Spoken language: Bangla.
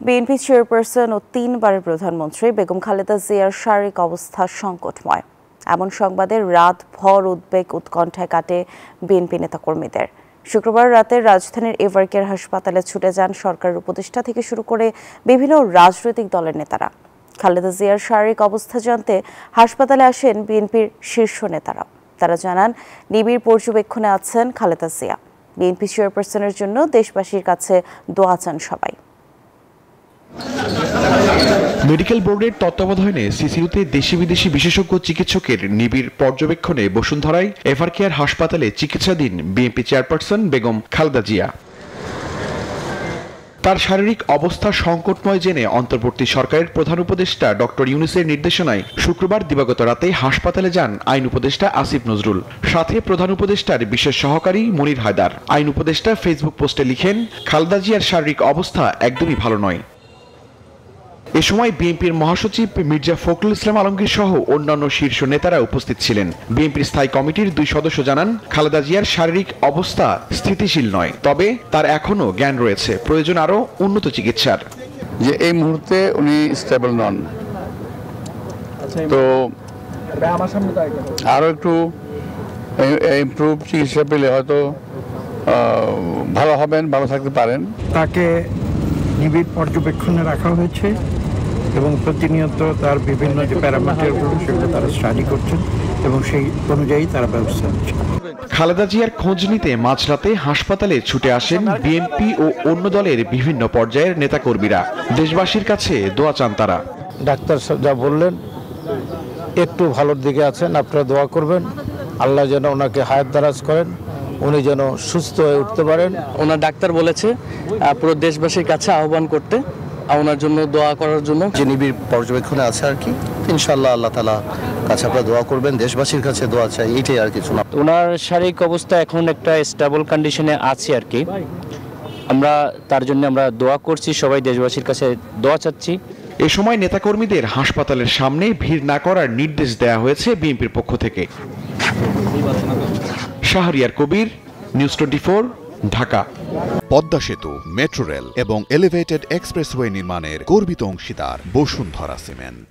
বিএনপি চেয়ারপারসন ও 3 বারের প্রধানমন্ত্রী বেগম খালেদা জিয়ার শারীরিক অবস্থা সংকটময়। এমন সংবাদে রাতভর উদ্বেগ উৎকণ্ঠায় কাটে বিএনপি নেতাকর্মীদের। শুক্রবার রাতে রাজধানীর এভারকেয়ার হাসপাতালে ছুটে যান সরকারের উপদেষ্টা থেকে শুরু করে বিভিন্ন রাজনৈতিক দলের নেতারা। খালেদা জিয়ার শারীরিক অবস্থা জানতে হাসপাতালে আসেন বিএনপির শীর্ষ নেতারা। তারা জানান, নিবিড় পর্যবেক্ষণে আছেন খালেদা জিয়া। বিএনপি চেয়ারপারসনের জন্য দেশবাসীর কাছে দোয়া চান সবাই। মেডিকেল বোর্ডের তত্ত্বাবধানে সিসিউতে দেশি বিদেশি বিশেষজ্ঞ চিকিৎসকের নিবিড় পর্যবেক্ষণে বসুন্ধরায় এভারকেয়ার হাসপাতালে চিকিৎসাধীন বিএনপি চেয়ারপারসন বেগম খালেদা জিয়া। তার শারীরিক অবস্থা সংকটময় জেনে অন্তর্বর্তী সরকারের প্রধান উপদেষ্টা ডক্টর ইউনূসের নির্দেশনায় শুক্রবার দিবাগত রাতে হাসপাতালে যান আইন উপদেষ্টা আসিফ নজরুল, সাথে প্রধান উপদেষ্টার বিশেষ সহকারী মনির হায়দার। আইন উপদেষ্টা ফেসবুক পোস্টে লিখেন, খালেদা জিয়ার শারীরিক অবস্থা একদমই ভালো নয়। এ সময় বিএনপির মহাসচিব মির্জা ফখরুল ইসলাম আলমগীর সহ অন্যান্য শীর্ষ নেতারা উপস্থিত ছিলেন। বিএনপির স্থায়ী কমিটির 2 সদস্য জানান, খালেদা জিয়ার শারীরিক অবস্থা স্থিতিশীল নয়, তবে তার এখনো জ্ঞান রয়েছে, প্রয়োজন আরো উন্নত চিকিৎসার। যে এই মুহূর্তে উনি স্টেবল নন, তো আরো একটু ইমপ্রুভ চিকিৎসা পেলে হয়তো ভালো হবেন, ভালো থাকতে পারেন। তাকে নিবিড় পর্যবেক্ষণে রাখা হয়েছে এবং প্রতিনিয়ত তার বিভিন্ন যে প্যারামিটারগুলো সেগুলো তারা স্টাডি করছেন এবং সেই অনুযায়ী তারা ব্যবস্থা নিচ্ছেন। খালেদা জিয়ার খোঁজ নিতে মাঝরাতে হাসপাতালে ছুটে আসেন বিএনপি ও অন্য দলের বিভিন্ন পর্যায়ের নেতাকর্মীরা। দেশবাসীর কাছে দোয়া চান তারা। ডাক্তার যা বললেন, একটু ভালোর দিকে আছেন, আপনারা দোয়া করবেন আল্লাহ যেন ওনাকে হায়াত দারাজ করেন, উনি যেন সুস্থ হয়ে উঠতে পারেন। ওনার ডাক্তার বলেছে পুরো দেশবাসীর কাছে আহ্বান করতে, ওনার জন্য দোয়া করার জন্য। যে নিবিড় পর্যবেক্ষণে আছে আর কি, ইনশাআল্লাহ আল্লাহ তাআলা কাছে আপনারা দোয়া করবেন, দেশবাসীর কাছে দোয়া চাই, এইটাই আর কিছু না। ওনার শারীরিক অবস্থা এখন একটা স্টেবল কন্ডিশনে আছে আর কি। আমরা তার জন্য আমরা দোয়া করছি, সবাই দেশবাসীর কাছে দোয়া চাচ্ছি। এ সময় নেতাকর্মীদের হাসপাতালের সামনে ভিড় না করার নির্দেশ দেওয়া হয়েছে বিএনপির পক্ষ থেকে। শাহরিয়ার কবির, নিউজ 24, ঢাকা। পদ্মা সেতু, মেট্রো রেল এবং এলিভেটেড এক্সপ্রেসওয়ে নির্মাণের গর্বিত অংশীদার বসুন্ধরা সিমেন্ট।